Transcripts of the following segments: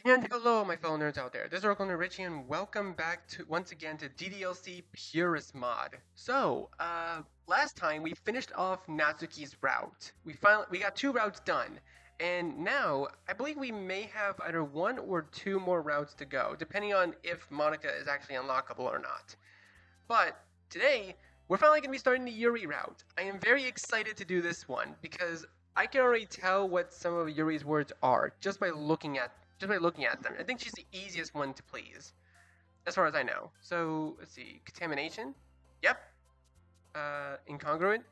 And hello, my fellow nerds out there. This is Oracle Nerd Richie, and welcome back to once again to DDLC Purist mod. Last time we finished off Natsuki's route. We got two routes done, and now I believe we may have either one or two more routes to go, depending on if Monica is actually unlockable or not. But today we're finally going to be starting the Yuri route. I am very excited to do this one because I can already tell what some of Yuri's words are just by looking at them. I think she's the easiest one to please, as far as I know. So let's see, contamination. Yep. Incongruent.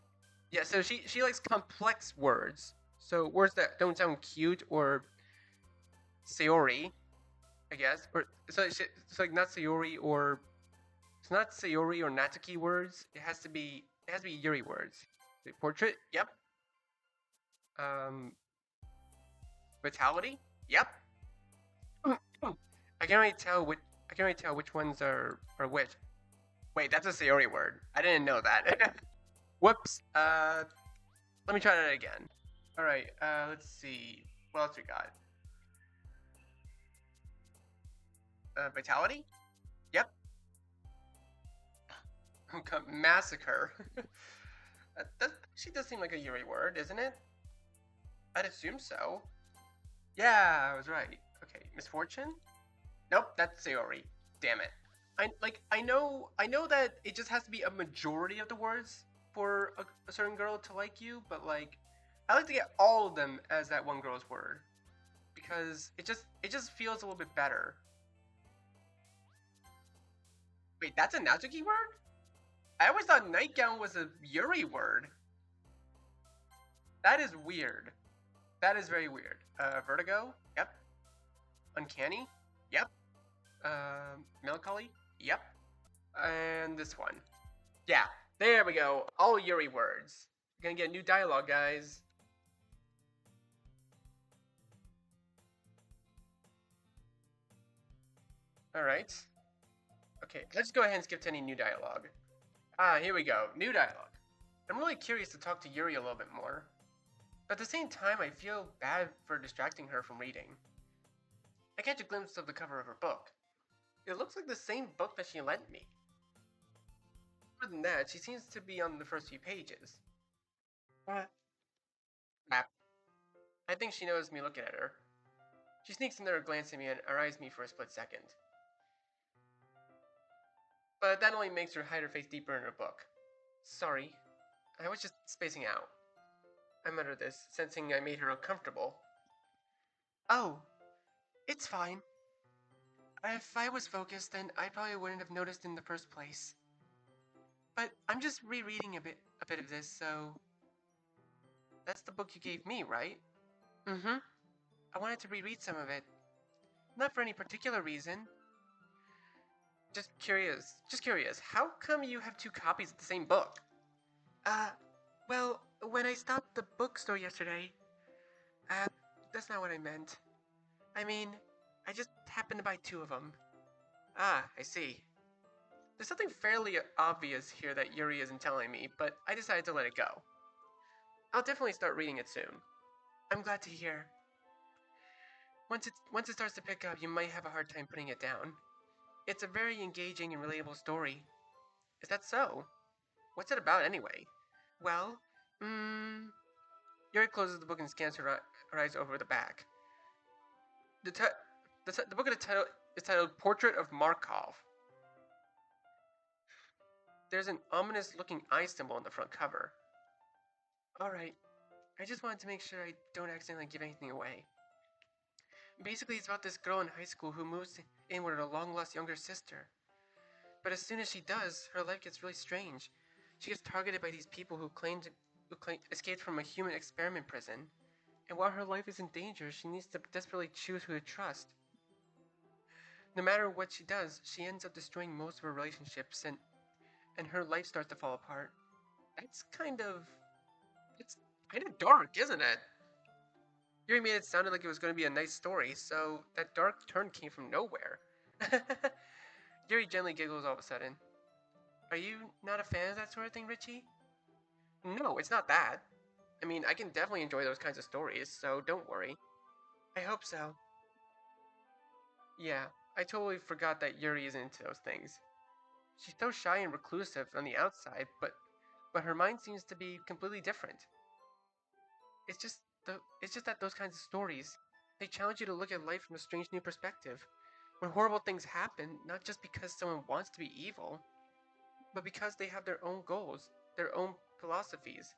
Yeah. So she likes complex words. So words that don't sound cute or sayori, I guess. Or so like not sayori or it's not sayori or Natsuki words. It has to be Yuri words. The portrait. Yep. Um, vitality. Yep. I can already tell which ones are which. Wait, that's a Sayori word. I didn't know that. Whoops. Let me try that again. All right. Let's see. What else we got? Vitality. Yep. Massacre. That she does seem like a Yuri word, isn't it? I'd assume so. Yeah, I was right. Okay, misfortune. Nope, that's Sayori. Damn it. I know that it just has to be a majority of the words for a certain girl to like you, but like I like to get all of them as that one girl's word because it just feels a little bit better. Wait, that's a Natsuki word? I always thought nightgown was a Yuri word. That is weird. That is very weird. Vertigo? Yep. Uncanny? Yep. Melancholy? Yep. And this one. Yeah, there we go. All Yuri words. You're gonna get new dialogue, guys. Alright. Okay, let's go ahead and skip to any new dialogue. Here we go. New dialogue. I'm really curious to talk to Yuri a little bit more. But at the same time, I feel bad for distracting her from reading. I catch a glimpse of the cover of her book. It looks like the same book that she lent me. More than that, she seems to be on the first few pages. What? Crap. I think she knows me looking at her. She sneaks another glance at me and eyes me for a split second. But that only makes her hide her face deeper in her book. Sorry, I was just spacing out. I muttered this, sensing I made her uncomfortable. Oh, it's fine. If I was focused, then I probably wouldn't have noticed in the first place. But I'm just rereading a bit of this, so that's the book you gave me, right? Mm-hmm. I wanted to reread some of it. Not for any particular reason. Just curious. Just curious. How come you have two copies of the same book? Uh, well, when I stopped the bookstore yesterday, uh, that's not what I meant. I mean, I just happened to buy two of them. Ah, I see. There's something fairly obvious here that Yuri isn't telling me, but I decided to let it go. I'll definitely start reading it soon. I'm glad to hear. Once it starts to pick up, you might have a hard time putting it down. It's a very engaging and relatable story. Is that so? What's it about anyway? Well, Yuri closes the book and scans her eyes over the back. The book of the title is titled Portrait of Markov. There's an ominous looking eye symbol on the front cover. Alright, I just wanted to make sure I don't accidentally give anything away. Basically, it's about this girl in high school who moves in with her long lost younger sister. But as soon as she does, her life gets really strange. She gets targeted by these people who escaped from a human experiment prison. And while her life is in danger, she needs to desperately choose who to trust. No matter what she does, she ends up destroying most of her relationships and her life starts to fall apart. That's it's kind of dark, isn't it? Yuri made it sound like it was going to be a nice story, so that dark turn came from nowhere. Yuri gently giggles all of a sudden. Are you not a fan of that sort of thing, Richie? No, it's not that. I mean, I can definitely enjoy those kinds of stories, so don't worry. I hope so. Yeah, I totally forgot that Yuri is into those things. She's so shy and reclusive on the outside, but her mind seems to be completely different. It's just that those kinds of stories, they challenge you to look at life from a strange new perspective. When horrible things happen, not just because someone wants to be evil, but because they have their own goals, their own philosophies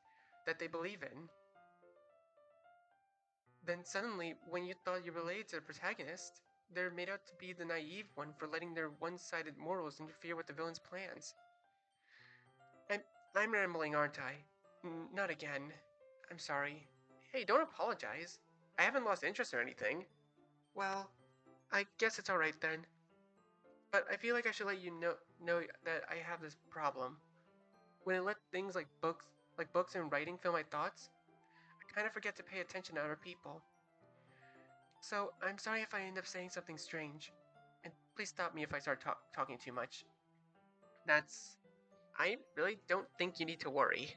that they believe in. Then suddenly, when you thought you related to the protagonist, they're made out to be the naive one for letting their one-sided morals interfere with the villain's plans. I'm, I'm rambling, aren't I? Not again. I'm sorry. Hey, don't apologize. I haven't lost interest or anything. Well, I guess it's alright then. But I feel like I should let you know that I have this problem. When I let things like books and writing fill my thoughts, I kind of forget to pay attention to other people. So I'm sorry if I end up saying something strange, and please stop me if I start talking too much. That's. I really don't think you need to worry.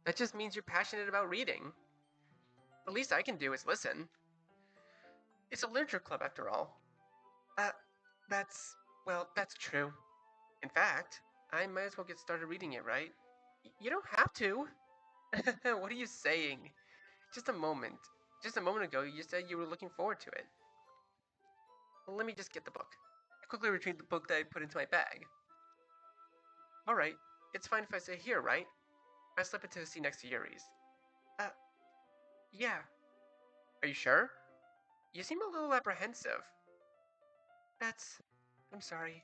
That just means you're passionate about reading. The least I can do is listen. It's a literature club after all. Uh, that's. Well, that's true. In fact, I might as well get started reading it, right? You don't have to. What are you saying? Just a moment. Just a moment ago, you said you were looking forward to it. Well, let me just get the book. I quickly retrieved the book that I put into my bag. Alright, it's fine if I stay here, right? I slip into the seat next to Yuri's. Uh, yeah. Are you sure? You seem a little apprehensive. That's. I'm sorry.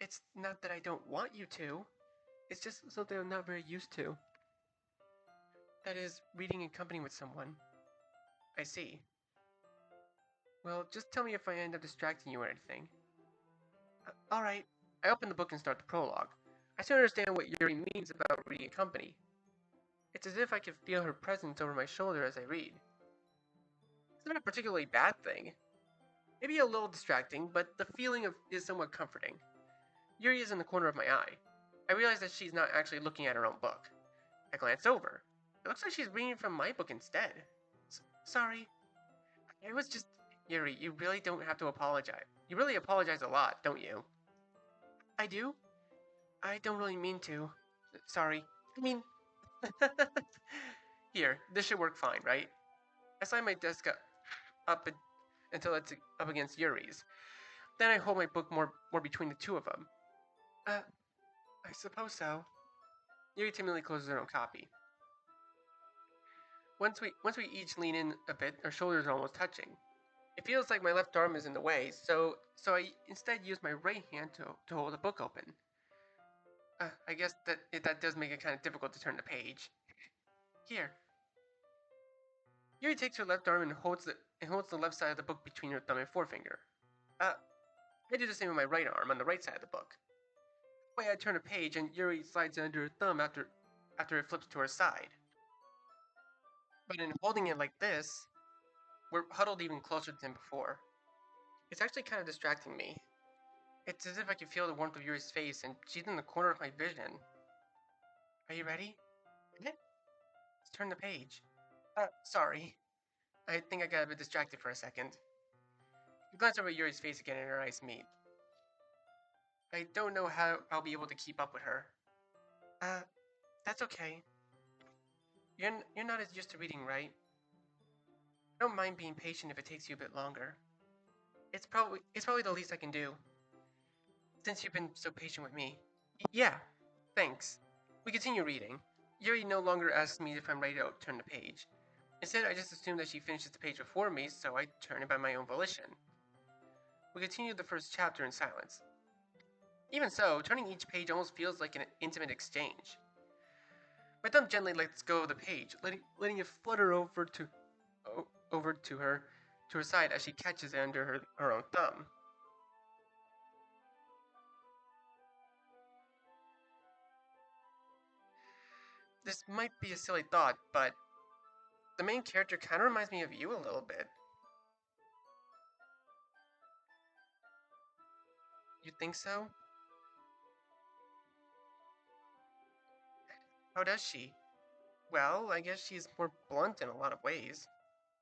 It's not that I don't want you to. It's just something I'm not very used to. That is, reading in company with someone. I see. Well, just tell me if I end up distracting you or anything. Alright. I open the book and start the prologue. I still understand what Yuri means about reading in company. It's as if I could feel her presence over my shoulder as I read. It's not a particularly bad thing. Maybe a little distracting, but the feeling is somewhat comforting. Yuri is in the corner of my eye. I realize that she's not actually looking at her own book. I glance over. It looks like she's reading from my book instead. Sorry. I was just. Yuri, you really don't have to apologize. You really apologize a lot, don't you? I do? I don't really mean to. Sorry. I mean. Here, this should work fine, right? I slide my desk up until it's up against Yuri's. Then I hold my book more between the two of them. Uh, I suppose so. Yuri timidly closes her own copy. Once we each lean in a bit, our shoulders are almost touching. It feels like my left arm is in the way, so I instead use my right hand to hold the book open. I guess that does make it kind of difficult to turn the page. Here. Yuri takes her left arm and holds the left side of the book between her thumb and forefinger. I do the same with my right arm on the right side of the book. That way I turn a page and Yuri slides it under her thumb after it flips to her side. But in holding it like this, we're huddled even closer than before. It's actually kind of distracting me. It's as if I can feel the warmth of Yuri's face and she's in the corner of my vision. Are you ready? Yeah. Let's turn the page. Sorry. I think I got a bit distracted for a second. I glance over at Yuri's face again and her eyes meet. I don't know how I'll be able to keep up with her. Uh, that's okay. You're not as used to reading, right? I don't mind being patient if it takes you a bit longer. It's probably the least I can do. Since you've been so patient with me. Yeah, thanks. We continue reading. Yuri no longer asks me if I'm ready to turn the page. Instead, I just assume that she finishes the page before me, so I turn it by my own volition. We continue the first chapter in silence. Even so, turning each page almost feels like an intimate exchange. My thumb gently lets go of the page, letting it flutter over to her side as she catches it under her own thumb. This might be a silly thought, but the main character kind of reminds me of you a little bit. You think so? How does she? Well, I guess she's more blunt in a lot of ways.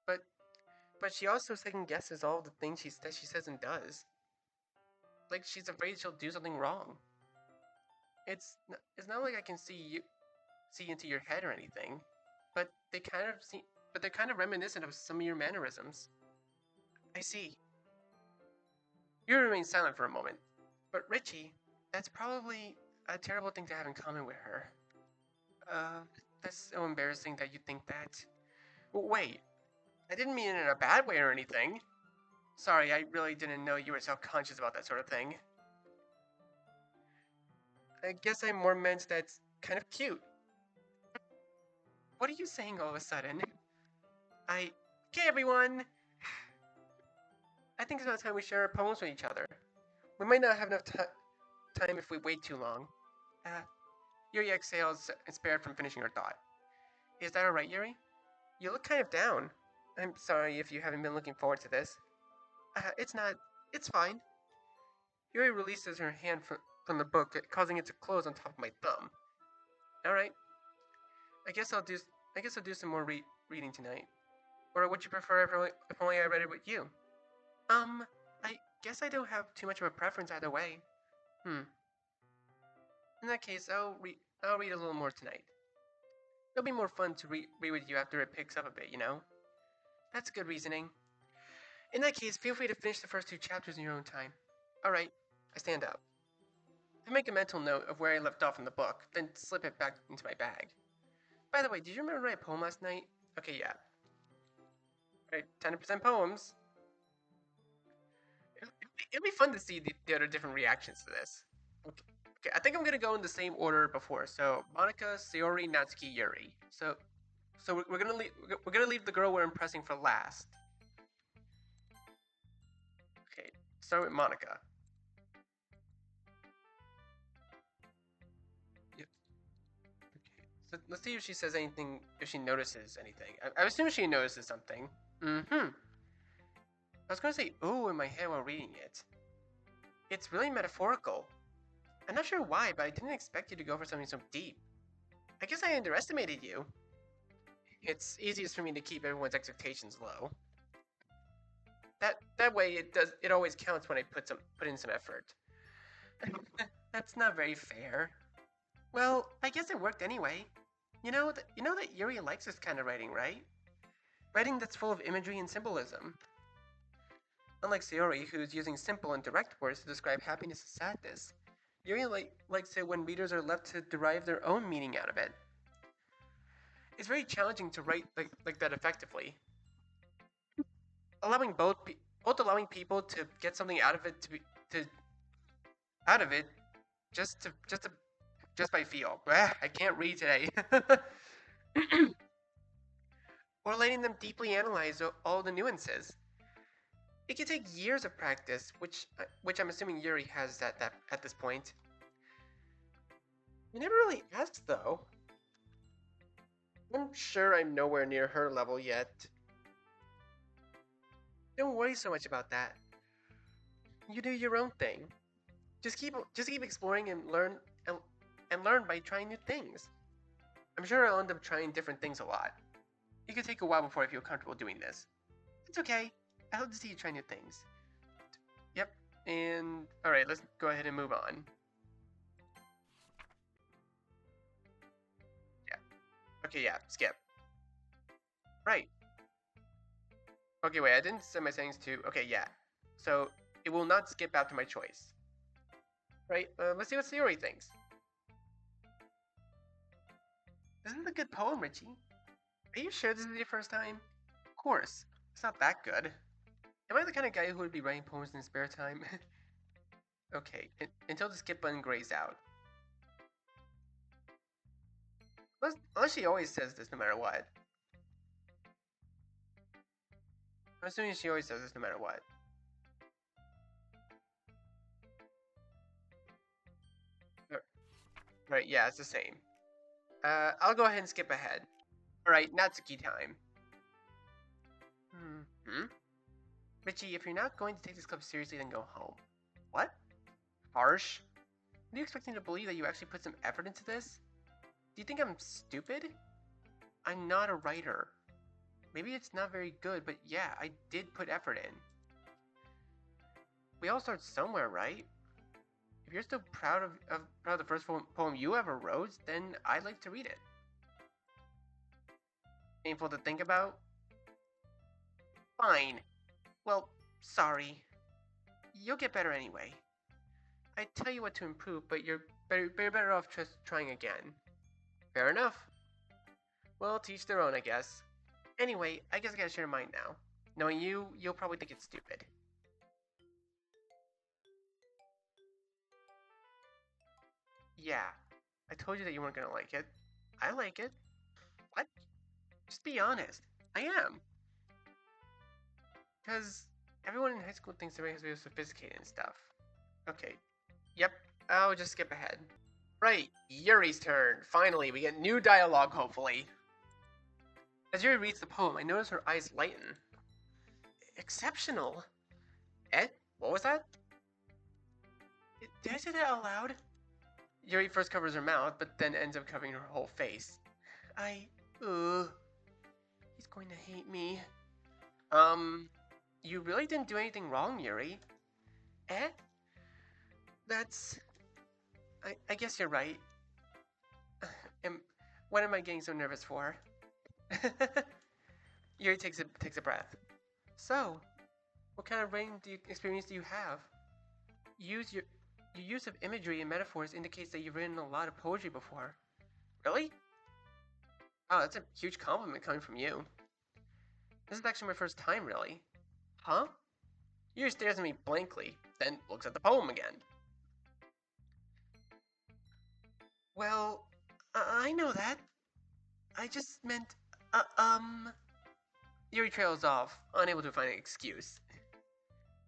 But she also second guesses all the things that she says and does. like she's afraid she'll do something wrong. It's not like I can see into your head or anything, but they're kind of reminiscent of some of your mannerisms. I see. You remain silent for a moment. But Richie, that's probably a terrible thing to have in common with her. Uh, that's so embarrassing that you think that. Wait, I didn't mean it in a bad way or anything. Sorry, I really didn't know you were self-conscious about that sort of thing. I guess I more meant that's kind of cute. What are you saying all of a sudden? Okay, everyone! I think it's about time we share our poems with each other. We might not have enough time if we wait too long. Uh, Yuri exhales, inspired from finishing her thought. Is that alright, Yuri? You look kind of down. I'm sorry if you haven't been looking forward to this. It's not. It's fine. Yuri releases her hand from the book, causing it to close on top of my thumb. Alright. I guess I'll do some more reading tonight. Or would you prefer if only I read it with you? I guess I don't have too much of a preference either way. In that case, I'll read a little more tonight. It'll be more fun to read with you after it picks up a bit, you know? That's good reasoning. In that case, feel free to finish the first 2 chapters in your own time. Alright, I stand up. I make a mental note of where I left off in the book, then slip it back into my bag. By the way, did you remember my poem last night? Okay, yeah. Alright, 10% poems. It'll be fun to see the other different reactions to this. Okay, I think I'm gonna go in the same order before. So Monica, Sayori, Natsuki, Yuri. So we're gonna leave the girl we're impressing for last. Okay, start with Monica. Yep. Okay, so let's see if she says anything. If she notices anything. I assume she notices something. I was gonna say "ooh" in my head while reading it. It's really metaphorical. I'm not sure why, but I didn't expect you to go for something so deep. I guess I underestimated you. It's easiest for me to keep everyone's expectations low. That way it always counts when I put in some effort. That's not very fair. Well, I guess it worked anyway. You know that Yuri likes this kind of writing, right? Writing that's full of imagery and symbolism. Unlike Sayori, who's using simple and direct words to describe happiness and sadness, Yuri likes it when readers are left to derive their own meaning out of it. It's very challenging to write like that effectively. Allowing both allowing people to get something out of it just by feel. I can't read today. Or letting them deeply analyze all the nuances. It can take years of practice, which I'm assuming Yuri has at this point. You never really asked, though. I'm sure I'm nowhere near her level yet. Don't worry so much about that. You do your own thing. Just keep exploring and learn by trying new things. I'm sure I'll end up trying different things a lot. It could take a while before I feel comfortable doing this. It's okay. I hope to see you try new things. Yep. And alright, let's go ahead and move on. Yeah. Okay, yeah, skip. Right. Okay, wait, I didn't set my settings to... Okay, yeah. So, it will not skip after my choice. Right, let's see what Sayori thinks. Isn't it a good poem, Richie? Are you sure this is your first time? Of course. It's not that good. Am I the kind of guy who would be writing poems in his spare time? Okay, until the skip button grays out. Unless she always says this no matter what. I'm assuming she always says this no matter what. Right, yeah, it's the same. I'll go ahead and skip ahead. Alright, Natsuki time. Richie, if you're not going to take this club seriously, then go home. What? Harsh? Are you expecting to believe that you actually put some effort into this? Do you think I'm stupid? I'm not a writer. Maybe it's not very good, but yeah, I did put effort in. We all start somewhere, right? If you're still proud of the first poem you ever wrote, then I'd like to read it. Painful to think about? Fine. Well, sorry. You'll get better anyway. I tell you what to improve, but you're better off just trying again. Fair enough. Well, teach their own, I guess. Anyway, I guess I gotta share mine now. Knowing you, you'll probably think it's stupid. Yeah, I told you that you weren't gonna like it. I like it. What? Just be honest. I am. Because everyone in high school thinks they're really sophisticated and stuff. Okay. Yep, I'll just skip ahead. Right, Yuri's turn. Finally, we get new dialogue, hopefully. As Yuri reads the poem, I notice her eyes lighten. Exceptional. Eh? What was that? Did I say that out loud? Yuri first covers her mouth, but then ends up covering her whole face. Ugh. He's going to hate me. You really didn't do anything wrong, Yuri. Eh? That's... I guess you're right. What am I getting so nervous for? Yuri takes a breath. So, what kind of writing experience do you have? Your use of imagery and metaphors indicates that you've written a lot of poetry before. Really? Oh, that's a huge compliment coming from you. This is actually my first time, really. Huh? Yuri stares at me blankly, then looks at the poem again. Well, I know that. I just meant, uh, um... Yuri trails off, unable to find an excuse.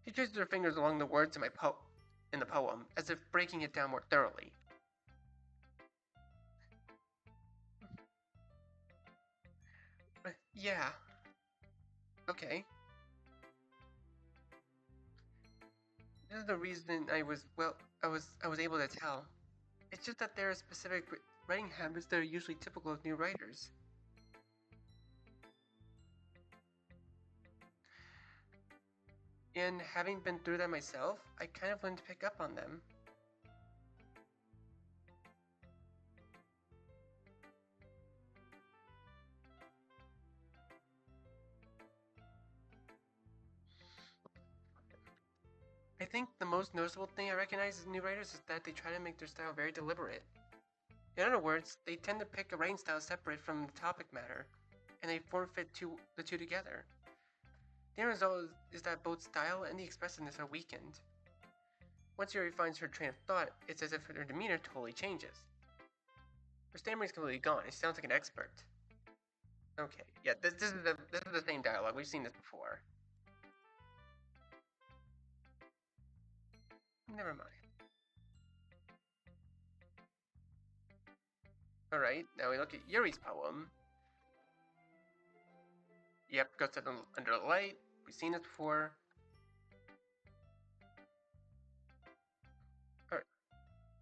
She traces her fingers along the words in the poem, as if breaking it down more thoroughly. Yeah. Okay. This is the reason I was able to tell. It's just that there are specific writing habits that are usually typical of new writers. And having been through that myself, I kind of learned to pick up on them. I think the most noticeable thing I recognize in new writers is that they try to make their style very deliberate. In other words, they tend to pick a writing style separate from the topic matter, and they forfeit the two together. The end result is that both style and the expressiveness are weakened. Once Yuri finds her train of thought, it's as if her demeanor totally changes. Her stammering's completely gone. She sounds like an expert. Okay, yeah, this is the same dialogue. We've seen this before. Never mind. Alright, now we look at Yuri's poem. Yep, goes under the light. We've seen this before.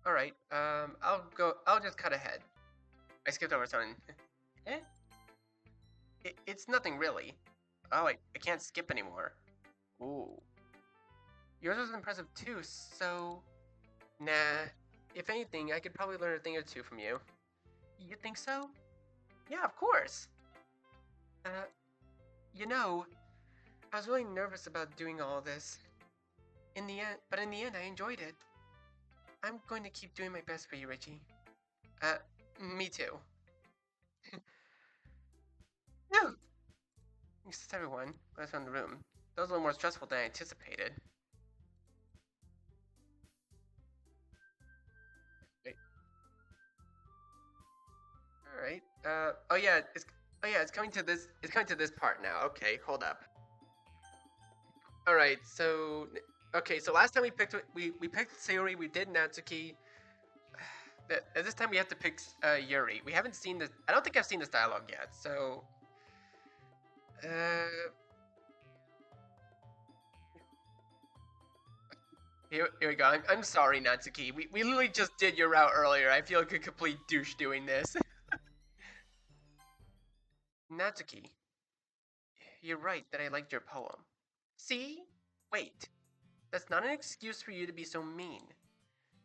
Alright, I'll just cut ahead. I skipped over something. Eh? It's nothing really. Oh, I can't skip anymore. Ooh. Yours was impressive too, so... Nah. If anything, I could probably learn a thing or two from you. You think so? Yeah, of course. Uh, you know, I was really nervous about doing all this. In the end, I enjoyed it. I'm going to keep doing my best for you, Richie. Uh, me too. No! Thanks to everyone. Let's run the room. That was a little more stressful than I anticipated. Wait. Alright. It's coming to this part now. Okay, hold up. Alright, so last time we picked Sayori, we did Natsuki. This time we have to pick Yuri. We haven't seen this. I don't think I've seen this dialogue yet. So, here we go. I'm sorry, Natsuki. We literally just did your route earlier. I feel like a complete douche doing this. Natsuki, you're right that I liked your poem. See? Wait. That's not an excuse for you to be so mean.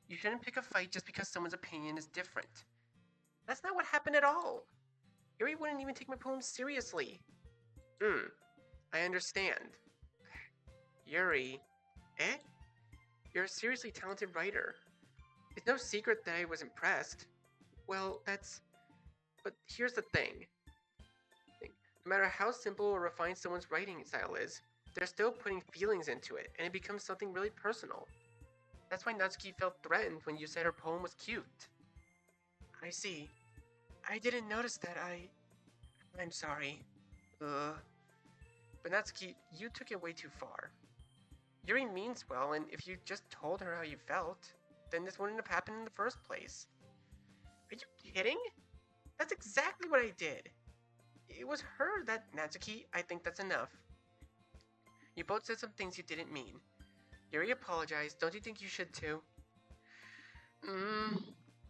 You shouldn't pick a fight just because someone's opinion is different. That's not what happened at all. Yuri wouldn't even take my poems seriously. I understand. Yuri, eh? You're a seriously talented writer. It's no secret that I was impressed. Well, but here's the thing. No matter how simple or refined someone's writing style is, they're still putting feelings into it, and it becomes something really personal. That's why Natsuki felt threatened when you said her poem was cute. I see. I didn't notice that. I'm sorry. But Natsuki, you took it way too far. Yuri means well, and if you just told her how you felt, then this wouldn't have happened in the first place. Are you kidding? That's exactly what I did. It was her that Natsuki, I think that's enough. You both said some things you didn't mean. Yuri apologized, don't you think you should too?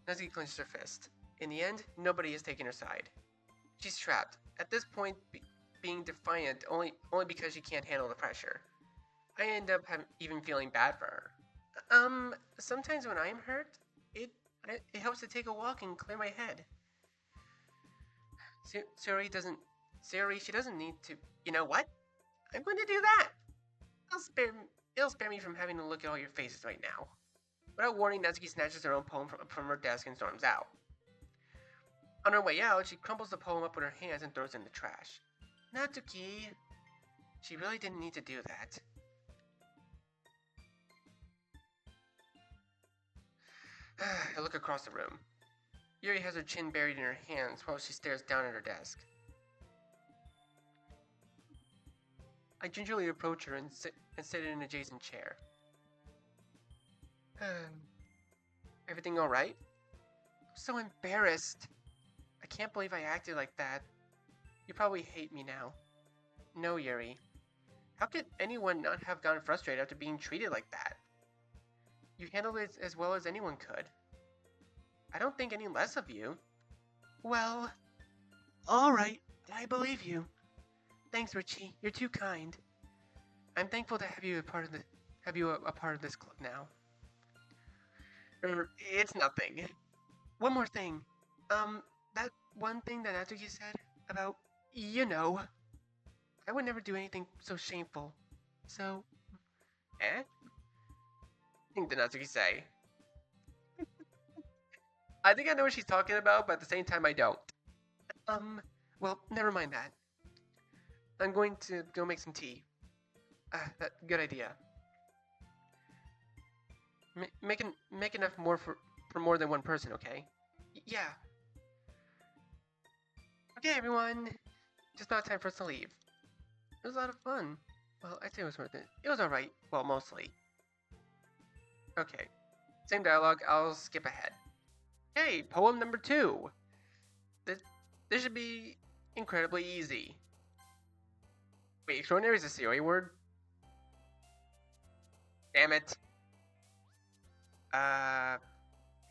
Natsuki clenches her fist. In the end, nobody is taking her side. She's trapped. At this point, being defiant only because she can't handle the pressure. I end up even feeling bad for her. Sometimes when I'm hurt, it helps to take a walk and clear my head. Sayori, she doesn't need to. You know what? I'm going to do that. It'll spare me from having to look at all your faces right now. Without warning, Natsuki snatches her own poem from her desk and storms out. On her way out, she crumples the poem up with her hands and throws it in the trash. Natsuki, she really didn't need to do that. I look across the room. Yuri has her chin buried in her hands while she stares down at her desk. I gingerly approach her and sit in an adjacent chair. Everything alright? I'm so embarrassed. I can't believe I acted like that. You probably hate me now. No, Yuri. How could anyone not have gotten frustrated after being treated like that? You handled it as well as anyone could. I don't think any less of you. Well, alright, I believe you. Thanks, Richie. You're too kind. I'm thankful to have you a part of this club now. It's nothing. One more thing. That one thing that Natsuki said about, I would never do anything so shameful. So, I think did Natsuki say? I think I know what she's talking about, but at the same time I don't. Well, never mind that. I'm going to go make some tea. Good idea. Make enough more for more than one person, okay? Yeah. Okay, everyone. Just about time for us to leave. It was a lot of fun. Well, I'd say it was worth it. It was alright. Well, mostly. Okay. Same dialogue. I'll skip ahead. Hey, poem number 2. This should be incredibly easy. Wait, extraordinary is a COA word? Damn it.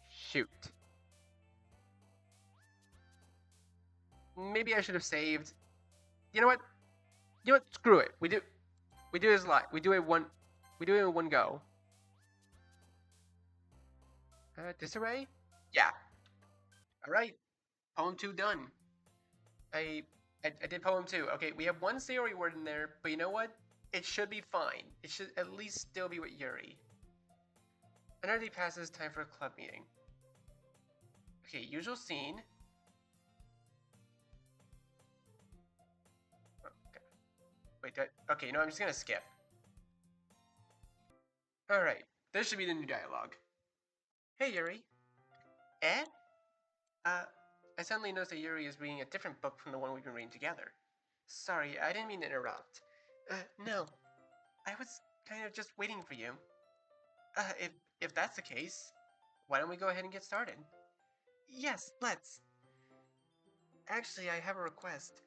Shoot. Maybe I should have saved. You know what? Screw it. We do this live. We do it in one go. Disarray? Yeah. Alright. Poem 2 done. I did poem 2. Okay, we have one Sayori word in there, but you know what? It should be fine. It should at least still be with Yuri. Another day passes, time for a club meeting. Okay, usual scene. Okay. Wait, okay, no, I'm just gonna skip. Alright, this should be the new dialogue. Hey, Yuri. Eh? I suddenly noticed that Yuri is reading a different book from the one we've been reading together. Sorry, I didn't mean to interrupt. No. I was kind of just waiting for you. If that's the case, why don't we go ahead and get started? Yes, let's. Actually, I have a request.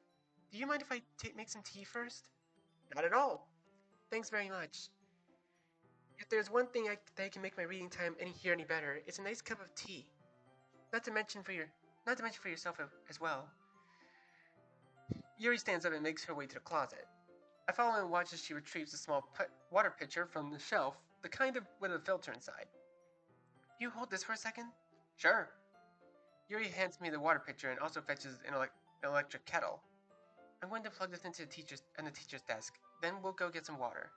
Do you mind if I make some tea first? Not at all. Thanks very much. If there's one thing that can make my reading time any better, it's a nice cup of tea. Not to mention for yourself as well. Yuri stands up and makes her way to the closet. I follow and watch as she retrieves a small water pitcher from the shelf, the kind with a filter inside. You hold this for a second? Sure. Yuri hands me the water pitcher and also fetches an electric kettle. I'm going to plug this into the teacher's desk. Then we'll go get some water.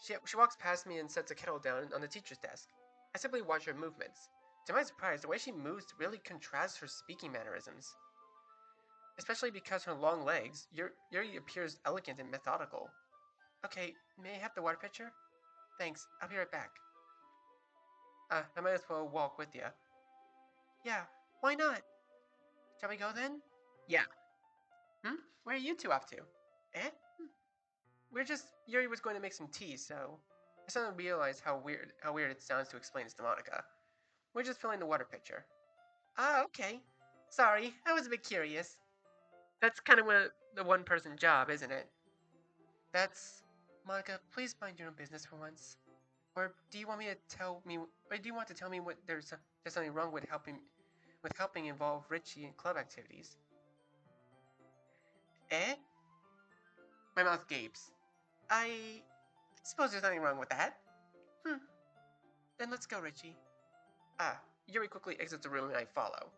She walks past me and sets a kettle down on the teacher's desk. I simply watch her movements. To my surprise, the way she moves really contrasts her speaking mannerisms. Especially because her long legs, Yuri appears elegant and methodical. Okay, may I have the water pitcher? Thanks, I'll be right back. I might as well walk with you. Yeah, why not? Shall we go then? Yeah. Where are you two off to? Eh? Yuri was going to make some tea, so I suddenly realized how weird it sounds to explain this to Monica. We're just filling the water pitcher. Ah, okay. Sorry, I was a bit curious. That's kind of the one-person job, isn't it? That's... Monica, please mind your own business for once. Or do you want to tell me what there's something wrong with helping involve Richie in club activities? Eh? My mouth gapes. I suppose there's nothing wrong with that. Then let's go, Richie. Yuri quickly exits the room and I follow.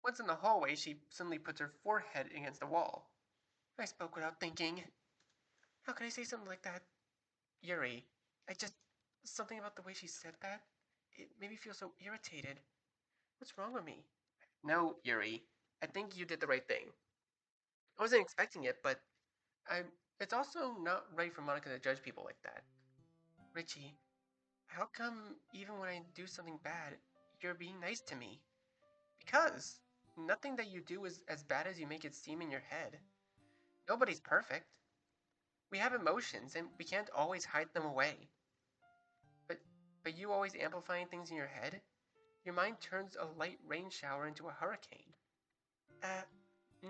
Once in the hallway, she suddenly puts her forehead against the wall. I spoke without thinking. How could I say something like that? Yuri, something about the way she said that, it made me feel so irritated. What's wrong with me? No, Yuri. I think you did the right thing. I wasn't expecting it, but it's also not right for Monica to judge people like that. Richie, how come even when I do something bad, you're being nice to me? Because nothing that you do is as bad as you make it seem in your head. Nobody's perfect. We have emotions, and we can't always hide them away. But you always amplifying things in your head? Your mind turns a light rain shower into a hurricane.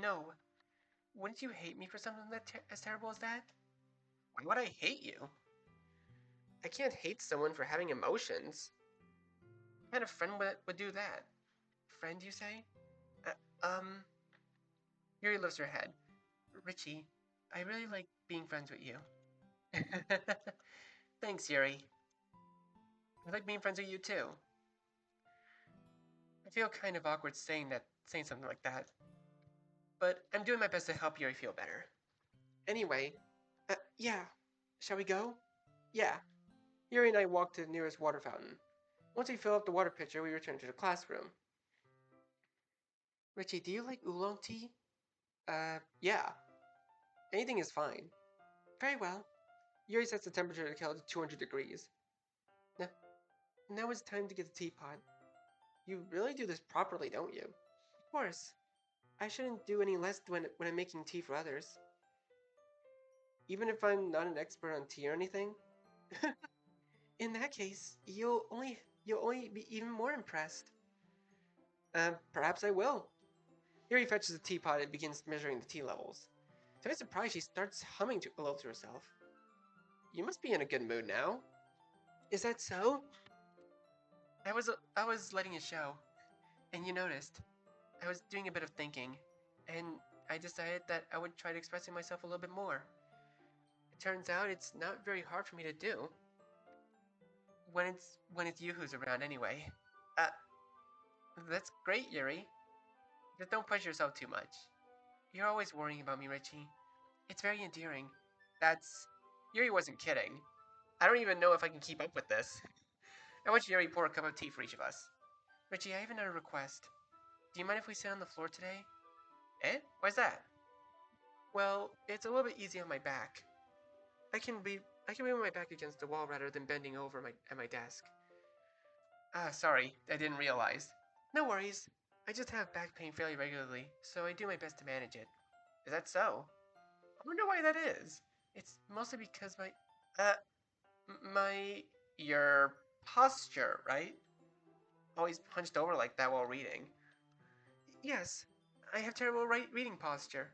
No. Wouldn't you hate me for something as terrible as that? Why would I hate you? I can't hate someone for having emotions. What kind of friend would do that? Friend, you say? Yuri lifts her head. Richie, I really like being friends with you. Thanks, Yuri. I like being friends with you too. I feel kind of awkward saying something like that. But I'm doing my best to help Yuri feel better. Anyway, yeah. Shall we go? Yeah. Yuri and I walk to the nearest water fountain. Once we fill up the water pitcher, we return to the classroom. Richie, do you like oolong tea? Yeah. Anything is fine. Very well. Yuri sets the temperature of the kettle to 200 degrees. Now it's time to get the teapot. You really do this properly, don't you? Of course. I shouldn't do any less when I'm making tea for others. Even if I'm not an expert on tea or anything? In that case, you'll only be even more impressed. Perhaps I will. Yuri fetches a teapot and begins measuring the tea levels. To my surprise, she starts humming a little to herself. You must be in a good mood now. Is that so? I was letting it show, and you noticed. I was doing a bit of thinking, and I decided that I would try to expressing myself a little bit more. It turns out it's not very hard for me to do. When it's you who's around anyway. That's great, Yuri. Just don't push yourself too much. You're always worrying about me, Richie. It's very endearing. Yuri wasn't kidding. I don't even know if I can keep up with this. I watched Yuri pour a cup of tea for each of us. Richie, I have another request. Do you mind if we sit on the floor today? Eh? Why's that? Well, it's a little bit easy on my back. I can be with my back against the wall rather than bending over at my desk. Sorry, I didn't realize. No worries. I just have back pain fairly regularly, so I do my best to manage it. Is that so? I wonder why that is. It's mostly because your posture, right? Always hunched over like that while reading. Yes, I have terrible reading posture.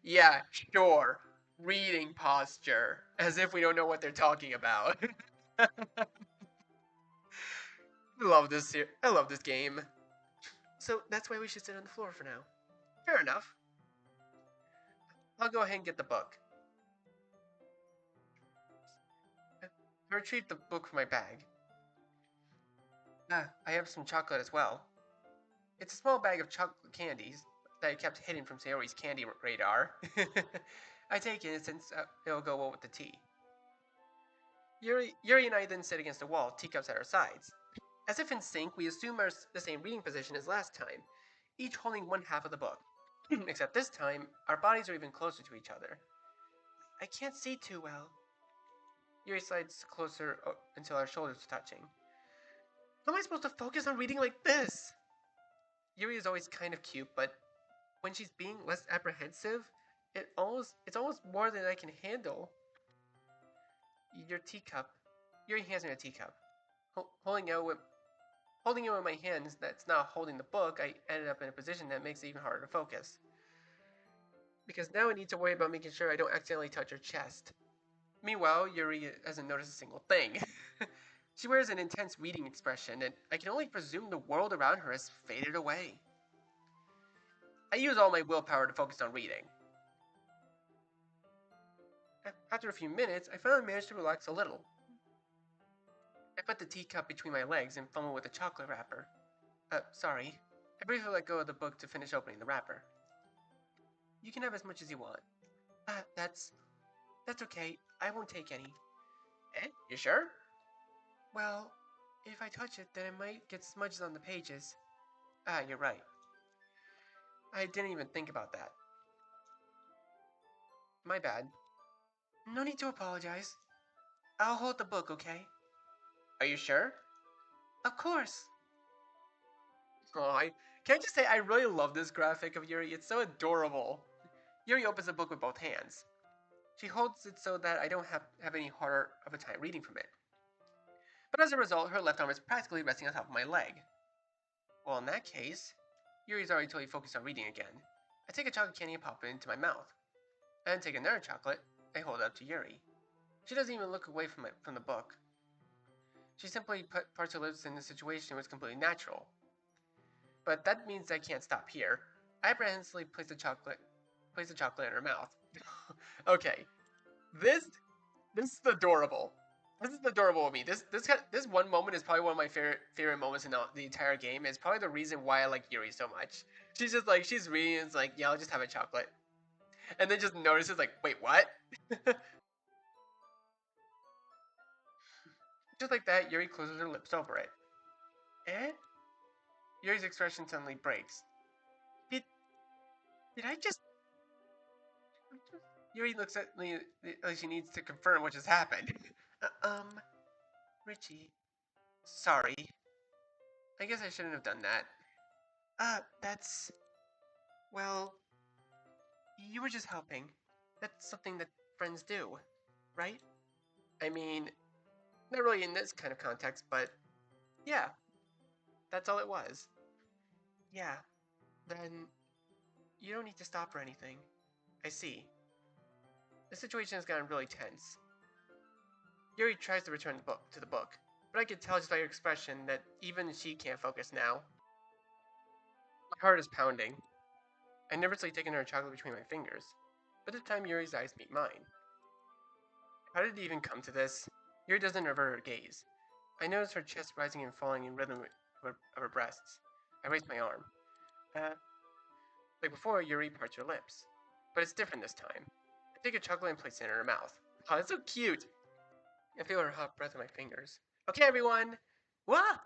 Yeah, sure. Reading posture. As if we don't know what they're talking about. I love this game. So that's why we should sit on the floor for now. Fair enough. I'll go ahead and get the book. I retrieved the book from my bag. I have some chocolate as well. It's a small bag of chocolate candies that I kept hidden from Sayori's candy radar. I take it since it'll go well with the tea. Yuri and I then sit against a wall, teacups at our sides. As if in sync, we assume the same reading position as last time, each holding one half of the book. Except this time, our bodies are even closer to each other. I can't see too well. Yuri slides closer until our shoulders are touching. How am I supposed to focus on reading like this? Yuri is always kind of cute, but when she's being less apprehensive, it's almost more than I can handle. Your teacup. Yuri hands me a teacup. Holding it with my hands that's not holding the book, I ended up in a position that makes it even harder to focus. Because now I need to worry about making sure I don't accidentally touch her chest. Meanwhile, Yuri hasn't noticed a single thing. She wears an intense reading expression, and I can only presume the world around her has faded away. I use all my willpower to focus on reading. After a few minutes, I finally managed to relax a little. I put the teacup between my legs and fumbled with the chocolate wrapper. Sorry. I briefly let go of the book to finish opening the wrapper. You can have as much as you want. That's okay. I won't take any. You sure? Well, if I touch it, then it might get smudges on the pages. You're right. I didn't even think about that. My bad. No need to apologize. I'll hold the book, okay? Are you sure? Of course. Can I just say I really love this graphic of Yuri. It's so adorable. Yuri opens the book with both hands. She holds it so that I don't have any harder of a time reading from it. But as a result, her left arm is practically resting on top of my leg. Well, in that case, Yuri's already totally focused on reading again. I take a chocolate candy and pop it into my mouth. I then take another chocolate, I hold it up to Yuri. She doesn't even look away from the book. She simply parts her lips in the situation was completely natural. But that means I can't stop here. I apprehensively place the chocolate in her mouth. Okay, this is adorable. This is adorable with me. This one moment is probably one of my favorite moments in the entire game. It's probably the reason why I like Yuri so much. She's just like, she's reading and it's like, yeah, I'll just have a chocolate. And then just notices like, wait, what? Just like that, Yuri closes her lips over it. Eh? Yuri's expression suddenly breaks. Did I just... Yuri looks at me like she needs to confirm what just happened. Richie. Sorry. I guess I shouldn't have done that. That's... Well... You were just helping. That's something that friends do, right? I mean, not really in this kind of context, but... Yeah. That's all it was. Yeah. Then... You don't need to stop or anything. I see. The situation has gotten really tense. Yuri tries to return to the book, but I can tell just by her expression that even she can't focus now. My heart is pounding. I nervously taken her chocolate between my fingers, but this time Yuri's eyes meet mine. How did it even come to this? Yuri doesn't avert her gaze. I notice her chest rising and falling in rhythm of her breasts. I raise my arm. Like before, Yuri parts her lips, but it's different this time. I take a chocolate and place it in her mouth. Oh, that's so cute! I feel her hot breath on my fingers. Okay, everyone! Wah!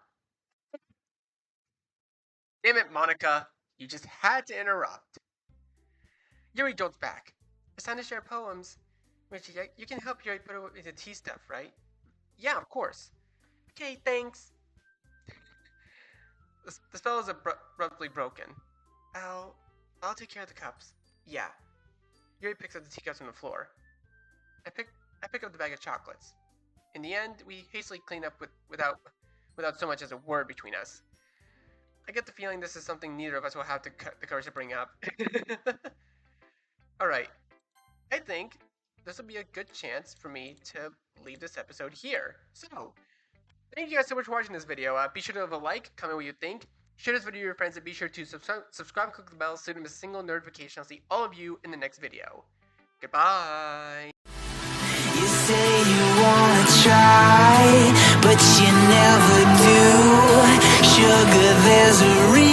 Damn it, Monica! You just had to interrupt. Yuri jolts back. It's time to share poems. Richie, you can help Yuri put away the tea stuff, right? Yeah, of course. Okay, thanks. The spell is abruptly broken. I'll take care of the cups. Yeah. Yuri picks up the teacups from the floor. I pick up the bag of chocolates. In the end, we hastily clean up without so much as a word between us. I get the feeling this is something neither of us will have the courage to bring up. Alright. I think this will be a good chance for me to leave this episode here. So, thank you guys so much for watching this video. Be sure to leave a like, comment what you think, share this video with your friends, and be sure to subscribe and click the bell so you don't miss a single notification. I'll see all of you in the next video. Goodbye! say you wanna try, but you never do. Sugar, there's a reason